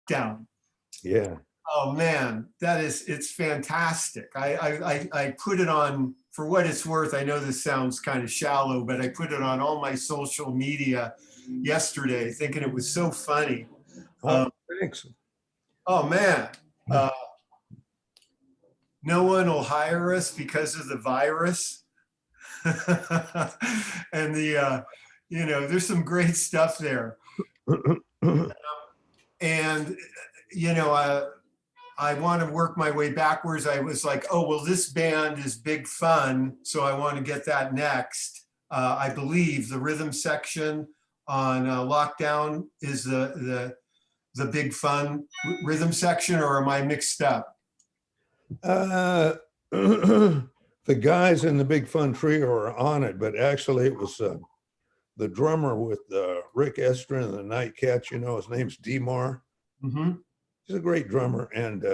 lockdown. Yeah. Oh man, it's fantastic. I put it on, for what it's worth. I know this sounds kind of shallow, but I put it on all my social media yesterday, thinking it was so funny. Oh, thanks. Oh man, no one will hire us because of the virus. And there's some great stuff there. And, I want to work my way backwards. I was like, oh, well, this band is big fun, so I want to get that next. I believe the rhythm section on Lockdown is the big fun rhythm section, or am I mixed up? The guys in the Big Fun Trio are on it, but actually it was the drummer with Rick Estrin and the Nightcats. His name's Demar. Mm-hmm. He's a great drummer, and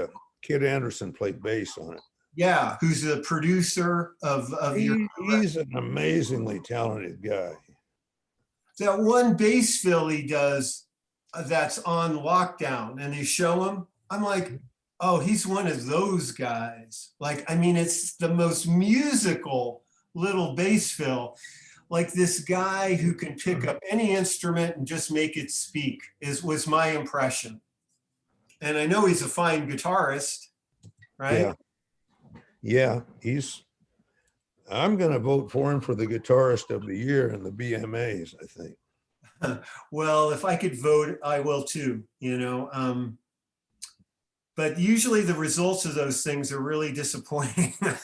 Kid Anderson played bass on it. Yeah, who's the producer of He's an amazingly talented guy. That one bass fill he does that's on Lockdown, and they show him. I'm like, oh, he's one of those guys. Like, I mean, it's the most musical little bass fill. Like this guy who can pick up any instrument and just make it speak was my impression. And I know he's a fine guitarist, right? Yeah, I'm going to vote for him for the guitarist of the year in the BMAs, I think. Well, if I could vote, I will too, but usually the results of those things are really disappointing. Not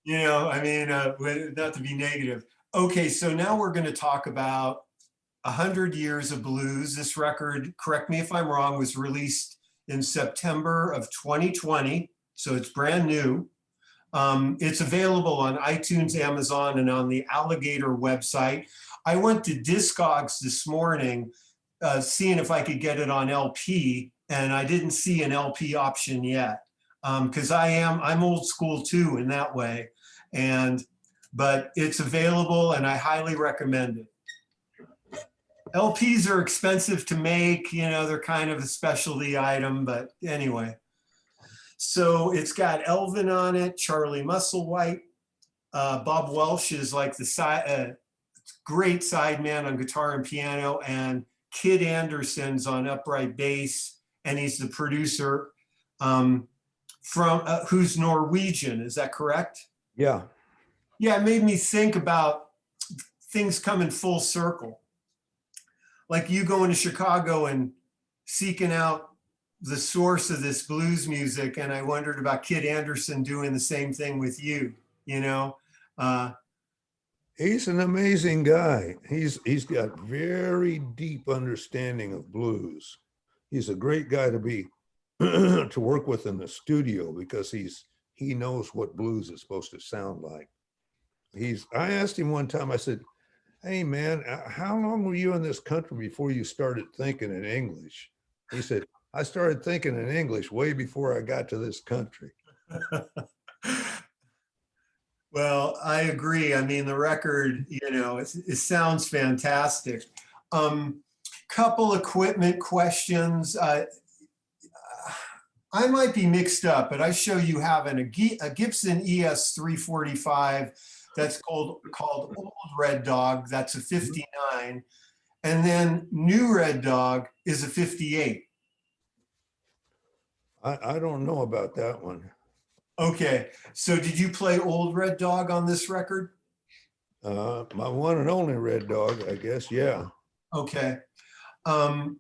to be negative. Okay, so now we're going to talk about 100 Years of Blues. This record, correct me if I'm wrong, was released in September of 2020, so it's brand new. It's available on iTunes, Amazon, and on the Alligator website. I went to Discogs this morning, seeing if I could get it on LP, and I didn't see an LP option yet, because I'm old school too in that way, but it's available and I highly recommend it. LPs are expensive to make, they're kind of a specialty item, but anyway. So it's got Elvin on it, Charlie Musselwhite. Bob Welsh is like the great sideman on guitar and piano, and Kid Anderson's on upright bass, and he's the producer who's Norwegian. Is that correct? Yeah. Yeah, it made me think about things coming full circle. Like you going to Chicago and seeking out the source of this blues music, and I wondered about Kid Anderson doing the same thing with you. He's an amazing guy. He's got very deep understanding of blues. He's a great guy to be to work with in the studio, because he knows what blues is supposed to sound like. I asked him one time, I said, hey man, how long were you in this country before you started thinking in English? He said, I started thinking in English way before I got to this country. Well, I agree. I mean, the record, it sounds fantastic. Couple equipment questions. I might be mixed up, but I show you having a Gibson ES 345 that's called Old Red Dog. That's a 59. And then New Red Dog is a 58. I don't know about that one. Okay, so did you play Old Red Dog on this record? My one and only Red Dog, I guess, yeah. Okay. What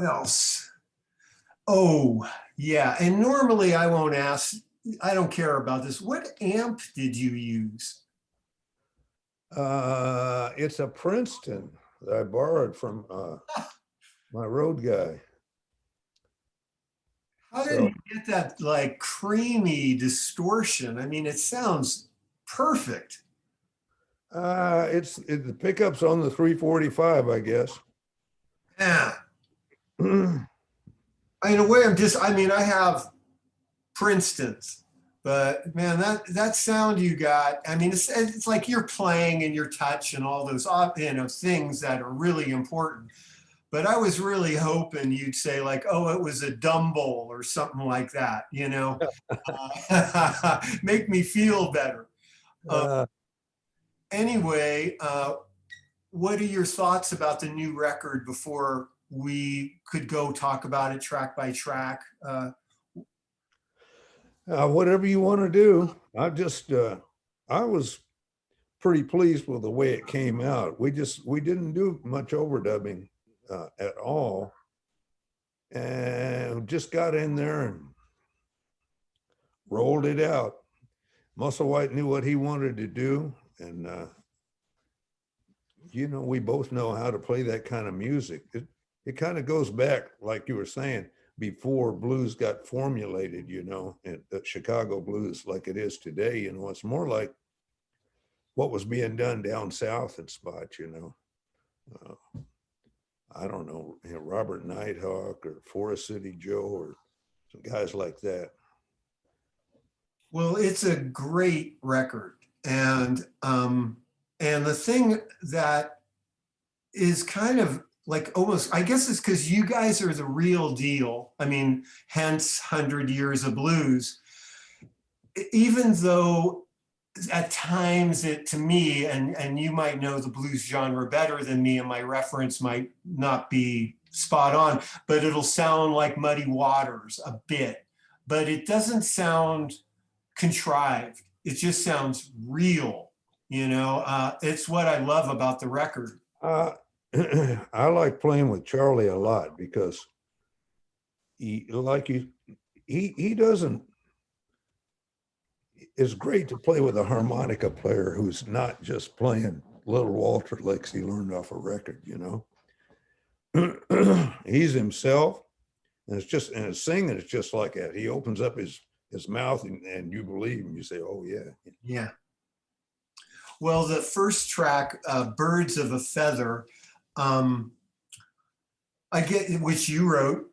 else? Oh, yeah, and normally I won't ask, I don't care about this. What amp did you use? It's a Princeton that I borrowed from my road guy. How did you get that like creamy distortion? I mean, it sounds perfect. The pickup's on the 345, I guess. Yeah. In a way, I have Princeton's, but man, that sound you got, I mean, it's like you're playing and your touch and all those, things that are really important. but I was really hoping you'd say like, oh, it was a dumb bowl or something like that, you know, make me feel better. Uh, Uh, anyway, what are your thoughts about the new record before we could go talk about it track by track? whatever you want to do. I was pretty pleased with the way it came out. We didn't do much overdubbing at all, and just got in there and rolled it out. Musselwhite knew what he wanted to do, and we both know how to play that kind of music. It kind of goes back, like you were saying, before blues got formulated, and the Chicago blues like it is today. It's more like what was being done down south in spots. I don't know, Robert Nighthawk or Forest City Joe or some guys like that. Well, it's a great record, and the thing that is kind of like almost, I guess it's because you guys are the real deal. I mean, hence 100 Years of Blues. Even though at times it, to me, and you might know the blues genre better than me, and my reference might not be spot on, but it'll sound like Muddy Waters a bit, but it doesn't sound contrived. It just sounds real. It's what I love about the record. I like playing with Charlie a lot because he doesn't. It's great to play with a harmonica player who's not just playing Little Walter licks he learned off a record. He's himself, and his singing is just like that. He opens up his mouth and you believe him. You say, "Oh yeah." Yeah. Well, the first track, Birds of a Feather, I get, which you wrote,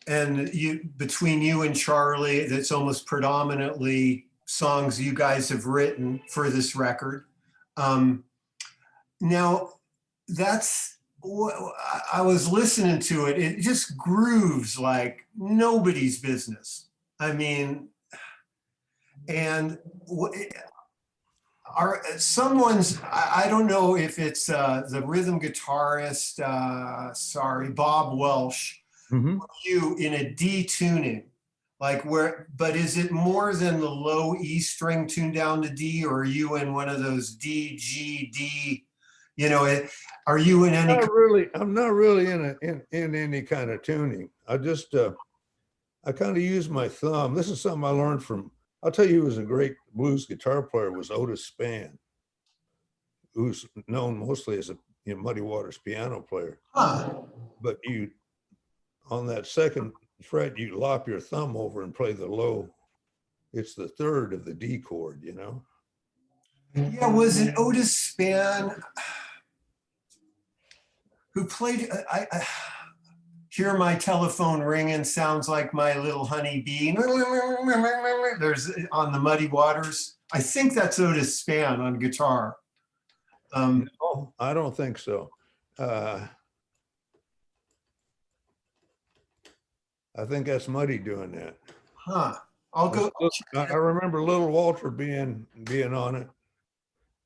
and between you and Charlie, that's almost predominantly songs you guys have written for this record. Now, I was listening to it. It just grooves like nobody's business. I mean, and I don't know if it's the rhythm guitarist, Bob Welsh, Mm-hmm. you in a D tuning, but is it more than the low E string tuned down to D, or are you in one of those D, G, D, are you in any? I'm not really in any kind of tuning. I kind of use my thumb. This is something I learned from, I'll tell you who was a great blues guitar player was Otis Spann, who's known mostly as a Muddy Waters piano player. Huh. But on that second fret, you lop your thumb over and play the low. It's the third of the D chord, Yeah, was it Otis Spann who played? I hear my telephone ringing. Sounds like my little honeybee. There's on the Muddy Waters. I think that's Otis Spann on guitar. No, I don't think so. I think that's Muddy doing that. Huh. I'll go. I remember Little Walter being on it,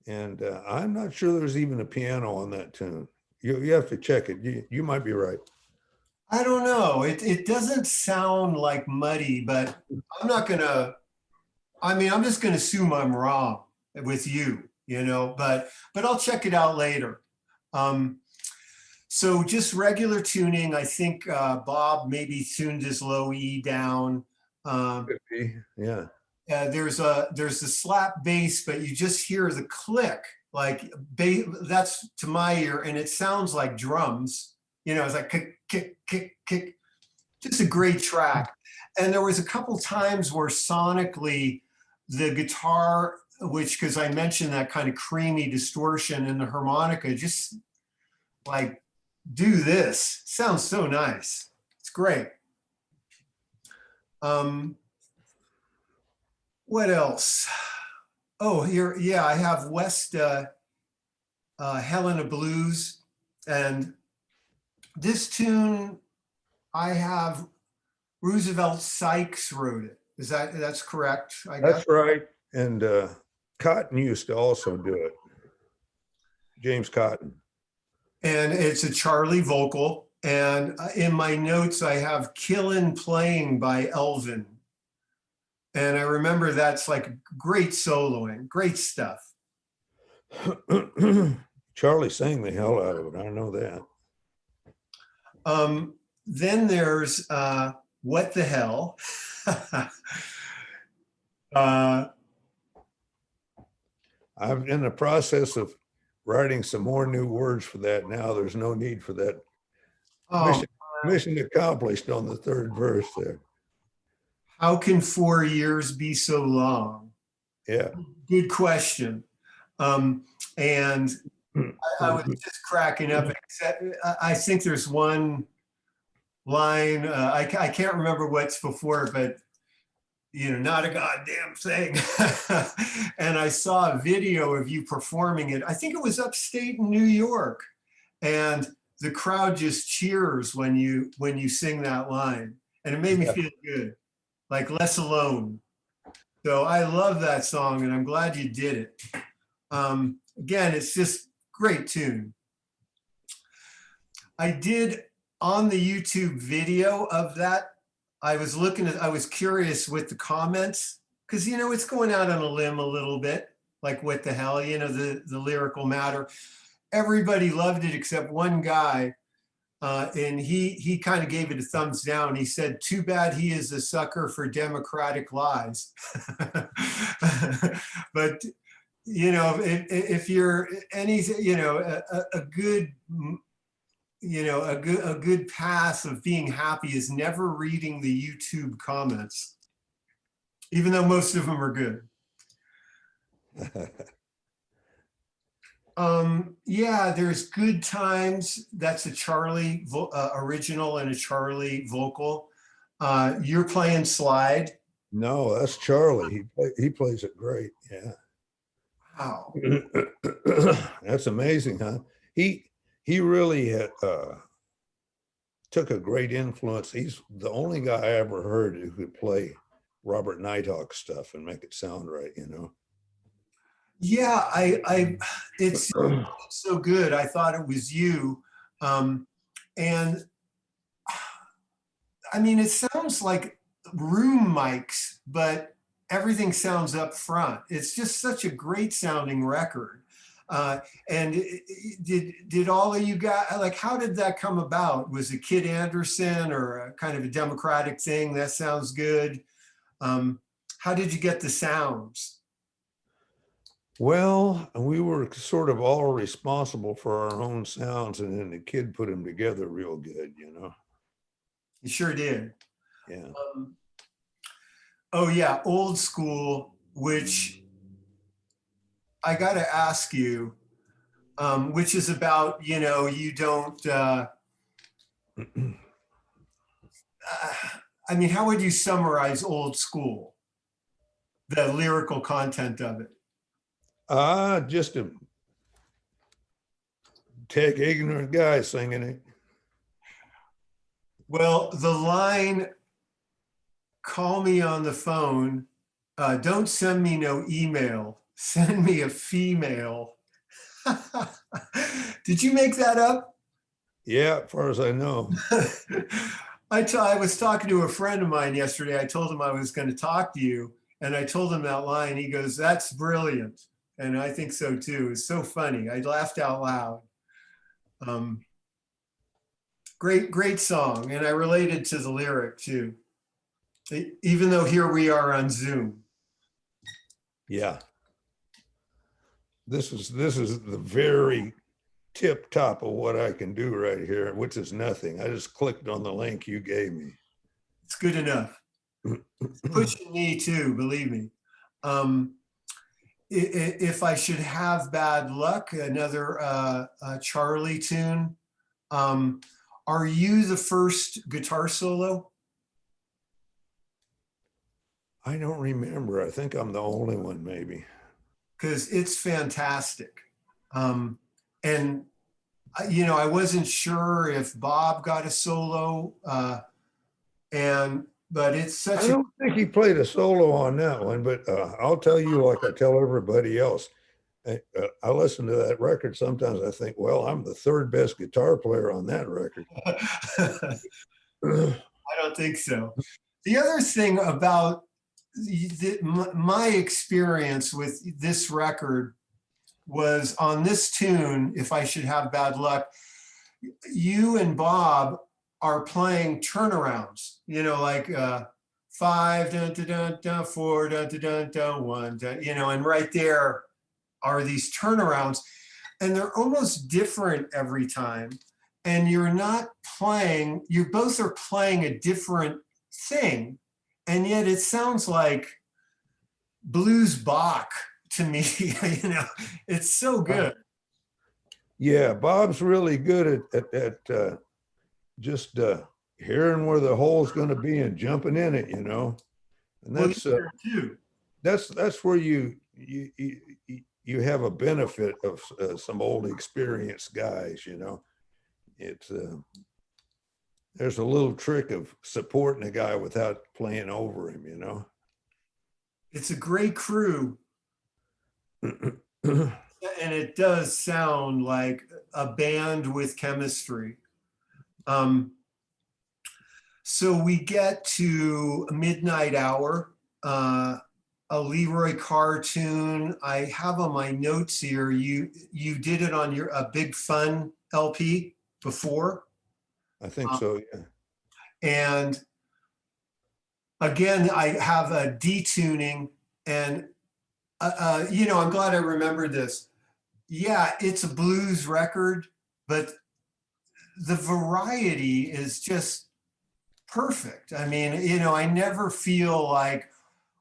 and I'm not sure there's even a piano on that tune. You have to check it. You might be right. I don't know. It doesn't sound like Muddy, but I'm not gonna. I mean, I'm just gonna assume I'm wrong with you, But I'll check it out later. So just regular tuning. I think Bob maybe tuned his low E down. Yeah. There's a slap bass, but you just hear the click, like that's to my ear, and it sounds like drums. It's like kick, kick, kick, kick. Just a great track. And there was a couple times where sonically the guitar, because I mentioned that kind of creamy distortion, and the harmonica just like do this. Sounds so nice. It's great. What else? Oh, here, yeah, I have West Helena Blues, and This tune, I have Roosevelt Sykes wrote it. That's correct, I guess? That's right. And Cotton used to also do it. James Cotton. And it's a Charlie vocal. And in my notes, I have Killin' Playing by Elvin. And I remember that's like great soloing, great stuff. Charlie sang the hell out of it. I know that. Then there's What the Hell? uh, I'm in the process of writing some more new words for that now. There's no need for that. oh, Mission accomplished on the third verse there. how can 4 years be so long? Yeah. Good question. And I was just cracking up. I think there's one line, I can't remember what's before, but not a goddamn thing. And I saw a video of you performing it. I think it was upstate in New York. And the crowd just cheers when you sing that line. And it made me feel good, like less alone. So I love that song and I'm glad you did it. Again, it's just great tune. I did on the YouTube video of that. I was curious with the comments because, it's going out on a limb a little bit, like what the hell, the lyrical matter. Everybody loved it except one guy. And he kind of gave it a thumbs down. He said, too bad he is a sucker for democratic lies. But, if you're any, a good a good path of being happy is never reading the YouTube comments, even though most of them are good. Yeah, there's Good Times. That's a Charlie original and a Charlie vocal. You're playing Slide. No, that's Charlie. He plays it great. Yeah. Wow. That's amazing, huh? He really took a great influence. He's the only guy I ever heard who could play Robert Nighthawk stuff and make it sound right, Yeah, it's so good. I thought it was you. And I mean, it sounds like room mics, but everything sounds up front. It's just such a great sounding record. And did all of you guys, like, how did that come about? Was it Kid Anderson or a kind of a democratic thing? That sounds good. How did you get the sounds? Well, we were sort of all responsible for our own sounds, and then the kid put them together real good, You sure did. Yeah. Oh yeah, Old School, which I got to ask you, which is about, you don't, I mean, how would you summarize Old School, the lyrical content of it? Just a tech ignorant guy singing it. Well, the line, call me on the phone, don't send me no email, send me a female. Did you make that up? Yeah, as far as I know. I was talking to a friend of mine yesterday. I told him I was going to talk to you, and I told him that line. He goes, that's brilliant. And I think so too. It's so funny. I laughed out loud. Great song. And I related to the lyric too, even though here we are on Zoom. Yeah. This is the very tip top of what I can do right here, which is nothing. I just clicked on the link you gave me. It's good enough. It's pushing me too, believe me. If I should have bad luck, another Charlie tune. Are you the first guitar solo? I don't remember. I think I'm the only one, maybe. Because it's fantastic. And you know, I wasn't sure if Bob got a solo, but it's such I a, don't think he played a solo on that one, but I'll tell you, like I tell everybody else, I listen to that record. Sometimes I think, well, I'm the third best guitar player on that record. I don't think so. The other thing about my experience with this record was on this tune, If I Should Have Bad Luck, you and Bob are playing turnarounds, you know, like 5, dun, dun, dun, dun, 4, dun, dun, dun, dun, 1, dun, you know, and right there are these turnarounds, and they're almost different every time. And you're not playing, you both are playing a different thing, and yet it sounds like blues Bach to me. You know, it's so good. Yeah, Bob's really good at just hearing where the hole's going to be and jumping in it, you know. And Well, too. that's where you have a benefit of some old experienced guys, you know. It's there's a little trick of supporting a guy without playing over him, you know. It's a great crew. And it does sound like a band with chemistry. So we get to Midnight Hour, a Leroy Carr tune. I have on my notes here, you did it on your Big Fun LP before. I think so, yeah. And again, I have a detuning, and you know, I'm glad I remembered this. Yeah, it's a blues record, but the variety is just perfect. I mean, you know, I never feel like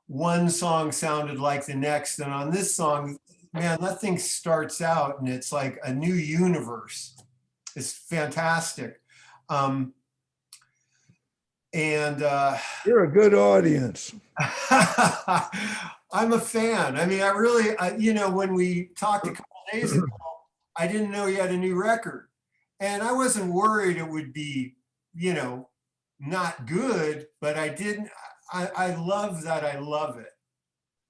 one song sounded like the next. And on this song, man, that thing starts out and it's like a new universe. It's fantastic. You're a good audience. I'm a fan. I mean, you know, when we talked a couple days ago, I didn't know you had a new record. And I wasn't worried it would be, you know, not good, but I love that I love it.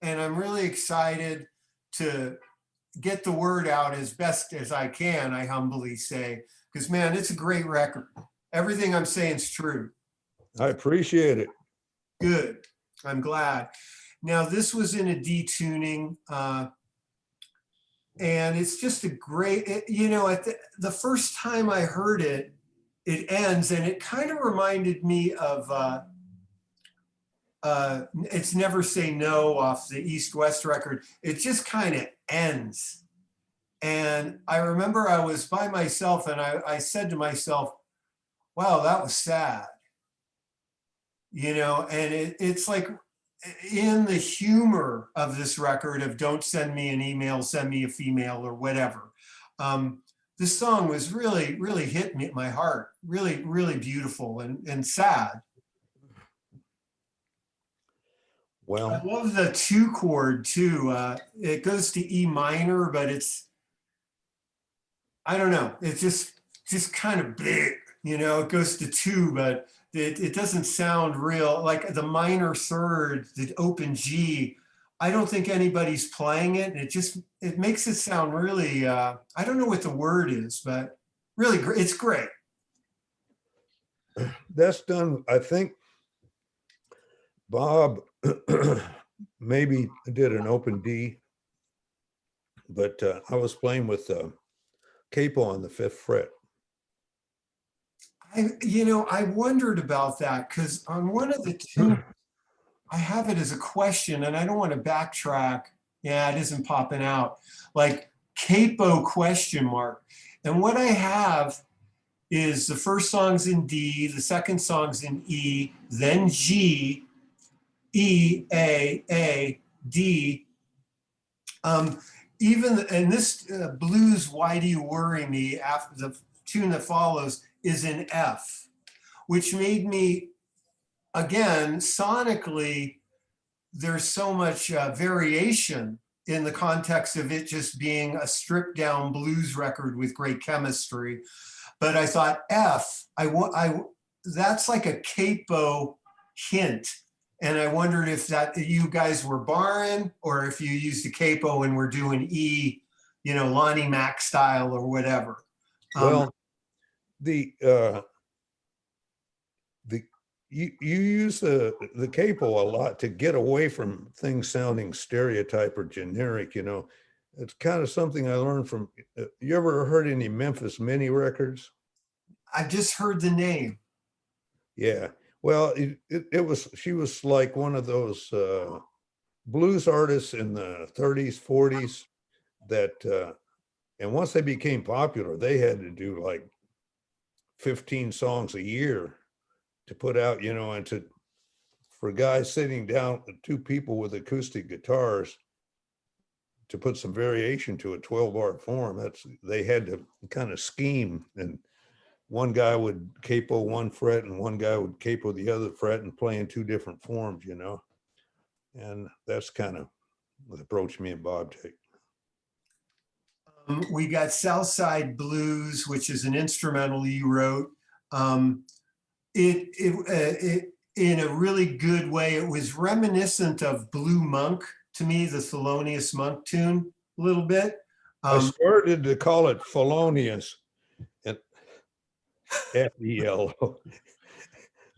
And I'm really excited to get the word out as best as I can, I humbly say, because man, it's a great record. Everything I'm saying is true. I appreciate it. Good. I'm glad. Now, this was in a detuning, and it's just a great, you know, at the first time I heard it, it ends, and it kind of reminded me of It's Never Say No off the East West record. It just kind of ends. And I remember I was by myself and I said to myself, wow, that was sad. You know, and it's like in the humor of this record of don't send me an email, send me a female or whatever. This song was really, really hit me at my heart. Really, really beautiful and sad. Well, I love the 2 chord too. It goes to E minor, but I don't know. It's just kind of big, you know, it goes to 2, but it doesn't sound real. Like the minor third, the open G, I don't think anybody's playing it. It makes it sound really, I don't know what the word is, but really, it's great. That's done. I think Bob maybe did an open D, but I was playing with Capo on the 5th fret. You know, I wondered about that because on one of the tunes, I have it as a question and I don't want to backtrack. Yeah, it isn't popping out. Like Capo question mark. And what I have is the first song's in D, the second song's in E, then G, E, A, D. Even, and this blues, Why Do You Worry Me, after the tune that follows, is in F, which made me, again, sonically, there's so much variation in the context of it just being a stripped down blues record with great chemistry. But I thought that's like a Capo Hint. And I wondered if that you guys were barring or if you used a capo and were doing E, Lonnie Mac style or whatever. Well, you use the capo a lot to get away from things sounding stereotype or generic. It's kind of something I learned from. You ever heard any Memphis Mini records? I've just heard the name. Yeah. Well, she was like one of those blues artists in the 30s, 40s that, and once they became popular, they had to do like 15 songs a year to put out, and for guys sitting down, two people with acoustic guitars to put some variation to a 12-bar form, they had to kind of scheme, and one guy would capo one fret and one guy would capo the other fret and play in two different forms, and that's kind of the approach me and Bob take. We got Southside Blues, which is an instrumental you wrote. It in a really good way, it was reminiscent of Blue Monk to me, the Thelonious Monk tune a little bit. I started to call it Felonious, and F-E-L-O.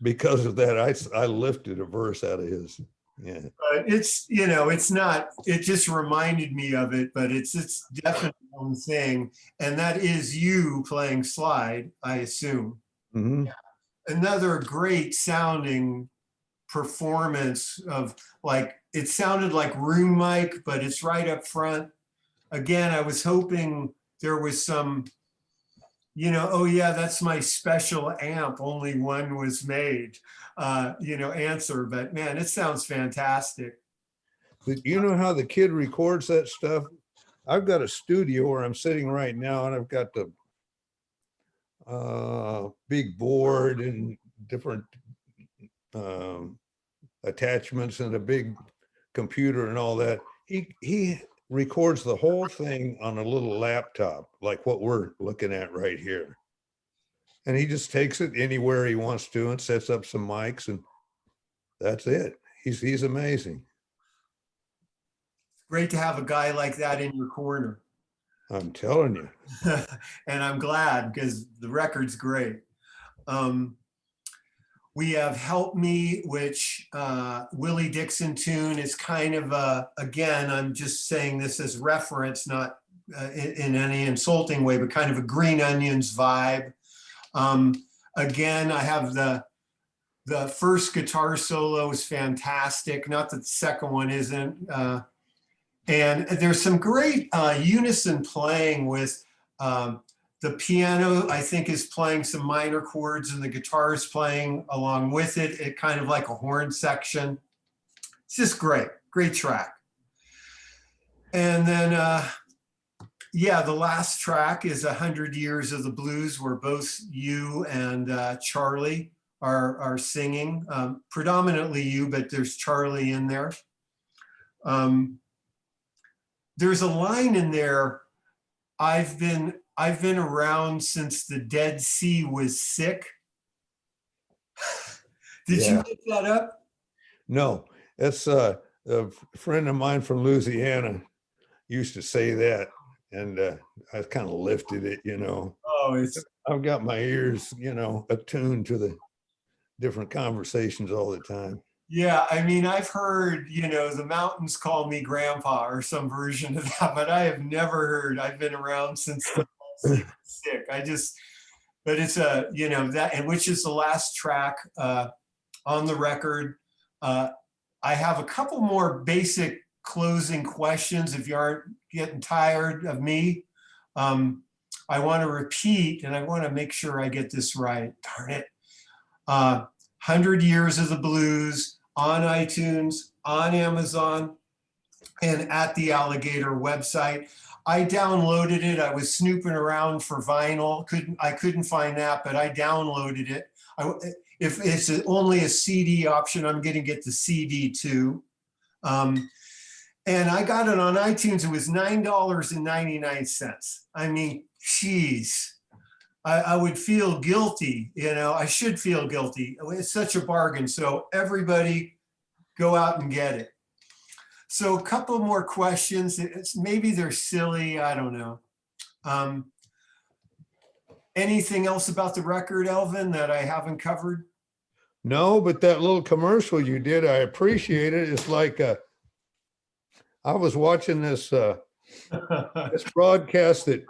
Because of that, I lifted a verse out of his. Yeah. It's, it's not, it just reminded me of it, but it's definitely one thing. And that is you playing slide, I assume. Mm-hmm. Another great sounding performance of it sounded like room mic, but it's right up front. Again, I was hoping there was some, oh yeah, that's my special amp, only one was made, answer, but man, it sounds fantastic. But you know how the kid records that stuff? I've got a studio where I'm sitting right now, and I've got the big board and different attachments and a big computer and all that. He records the whole thing on a little laptop, like what we're looking at right here. And he just takes it anywhere he wants to and sets up some mics, and that's it. He's amazing. It's great to have a guy like that in your corner. I'm telling you. And I'm glad, because the record's great. We have Help Me, which Willie Dixon tune is kind of again, I'm just saying this as reference, not in any insulting way, but kind of a Green Onions vibe. Again, I have the first guitar solo is fantastic. Not that the second one isn't. And there's some great unison playing with the piano, I think, is playing some minor chords and the guitar is playing along with it. It kind of like a horn section. It's just great, great track. And then, yeah, the last track is 100 Years of the Blues, where both you and Charlie are singing. Predominantly you, but there's Charlie in there. There's a line in there, I've been around since the Dead Sea was sick. Did you make that up? No, that's a friend of mine from Louisiana used to say that, and I kind of lifted it, Oh, I've got my ears, attuned to the different conversations all the time. Yeah, I mean, I've heard, the mountains call me grandpa or some version of that, but I have never heard I've been around since the sick. But it's that, and which is the last track on the record. I have a couple more basic closing questions if you aren't getting tired of me. I want to repeat, and I want to make sure I get this right. Darn it. 100 Years of the Blues on iTunes, on Amazon, and at the Alligator website. I downloaded it. I was snooping around for vinyl. I couldn't find that, but I downloaded it. If it's only a CD option, I'm going to get the CD too. And I got it on iTunes. It was $9.99. I mean, geez. I would feel guilty, I should feel guilty. It's such a bargain. So everybody go out and get it. So a couple more questions. Maybe they're silly. I don't know. Anything else about the record, Elvin, that I haven't covered? No, but that little commercial you did, I appreciate it. It's like I was watching this this broadcast that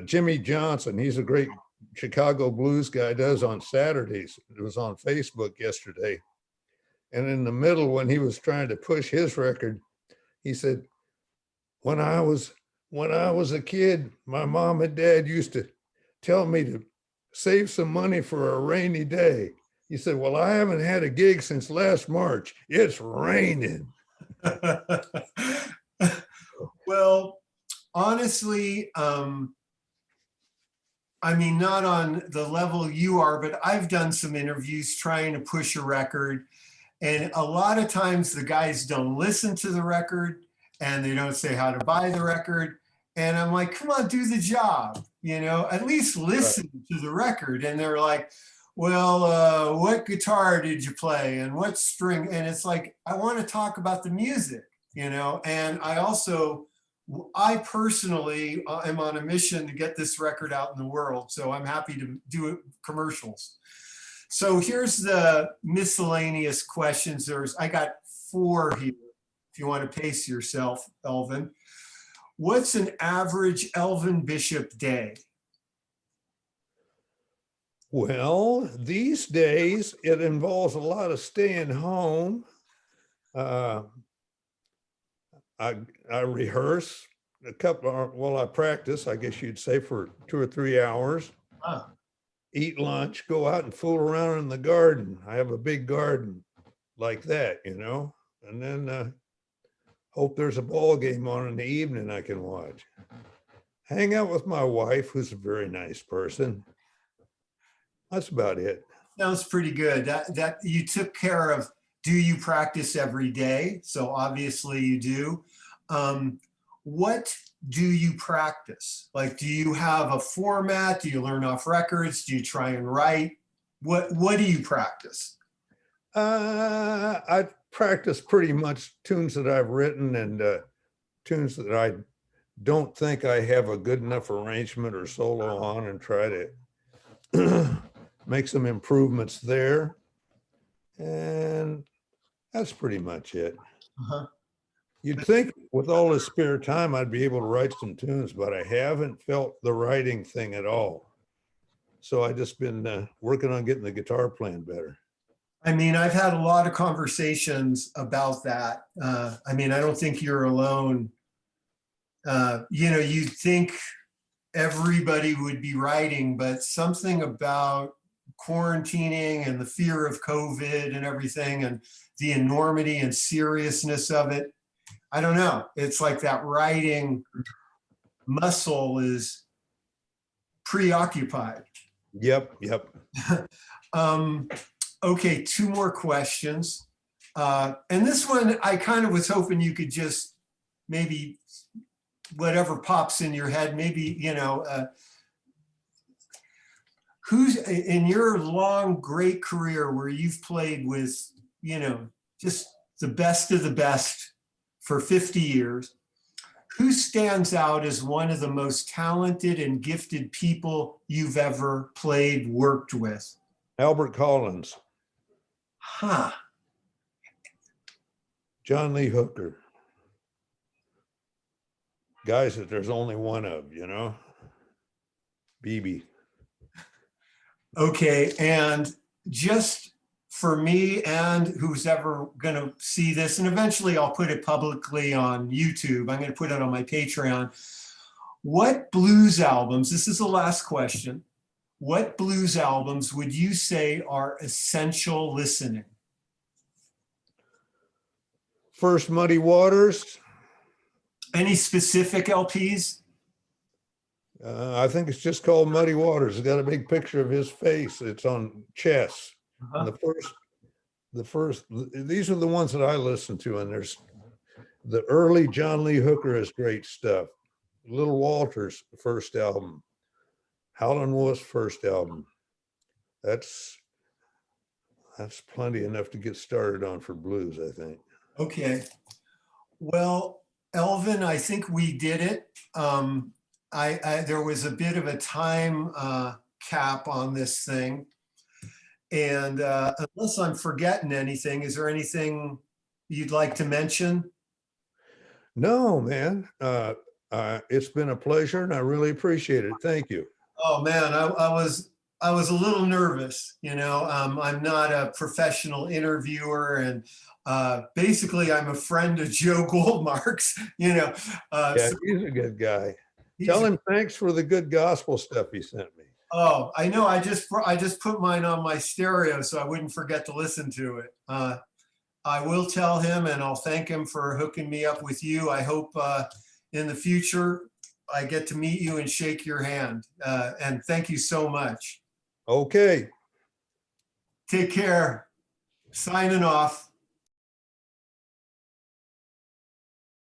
Jimmy Johnson, he's a great Chicago blues guy, does on Saturdays. It was on Facebook yesterday. And in the middle, when he was trying to push his record, he said, when I was a kid, my mom and dad used to tell me to save some money for a rainy day. He said, well, I haven't had a gig since last March. It's raining. Well, honestly, I mean, not on the level you are, but I've done some interviews trying to push a record. And a lot of times the guys don't listen to the record and they don't say how to buy the record. And I'm like, come on, do the job, at least listen to the record. And they're like, well, what guitar did you play and what string? And it's like, I want to talk about the music, and I personally am on a mission to get this record out in the world. So I'm happy to do commercials. So here's the miscellaneous questions. I got 4 here. If you want to pace yourself, Elvin. What's an average Elvin Bishop day? Well, these days it involves a lot of staying home. I rehearse a couple, well, I practice, I guess you'd say, for 2 or 3 hours. Huh. Eat lunch, go out and fool around in the garden. I have a big garden like that, and then hope there's a ball game on in the evening I can watch. Hang out with my wife, who's a very nice person. That's about it. Sounds pretty good. That you took care of. Do you practice every day? So obviously you do. What do you practice? Like, do you have a format? Do you learn off records? Do you try and write? What do you practice? I practice pretty much tunes that I've written and tunes that I don't think I have a good enough arrangement or solo on, and try to make some improvements there. And that's pretty much it. Uh-huh. You'd think with all this spare time, I'd be able to write some tunes, but I haven't felt the writing thing at all. So I've just been working on getting the guitar playing better. I mean, I've had a lot of conversations about that. I mean, I don't think you're alone. You'd think everybody would be writing, but something about quarantining and the fear of COVID and everything and the enormity and seriousness of it, I don't know. It's like that writing muscle is preoccupied. Yep. Okay, 2 more questions. And this one, I kind of was hoping you could just maybe whatever pops in your head, maybe, who's in your long, great career where you've played with, just the best of the best for 50 years, who stands out as one of the most talented and gifted people you've ever played, worked with? Albert Collins. Huh. John Lee Hooker. Guys that there's only one of, BB. Okay, and just for me and who's ever going to see this, and eventually I'll put it publicly on YouTube, I'm going to put it on my Patreon. What blues albums, this is the last question, what blues albums would you say are essential listening? First Muddy Waters. Any specific LPs? I think it's just called Muddy Waters. It's got a big picture of his face. It's on chess. Uh-huh. The first, these are the ones that I listen to, and the early John Lee Hooker is great stuff. Little Walter's first album, Howlin' Wolf's first album. That's plenty enough to get started on for blues, I think. Okay. Well, Elvin, I think we did it. There was a bit of a time cap on this thing. And unless I'm forgetting anything, is there anything you'd like to mention? No, man. It's been a pleasure and I really appreciate it. Thank you. Oh man, I was a little nervous, you know. I'm not a professional interviewer, and basically I'm a friend of Joe Goldmark's, you know. Yeah, So he's a good guy. he's- Tell him thanks for the good gospel stuff he sent me. oh, I know. I just put mine on my stereo so I wouldn't forget to listen to it. I will tell him, and I'll thank him for hooking me up with you. I hope in the future I get to meet you and shake your hand. And thank you so much. Okay. Take care. Signing off.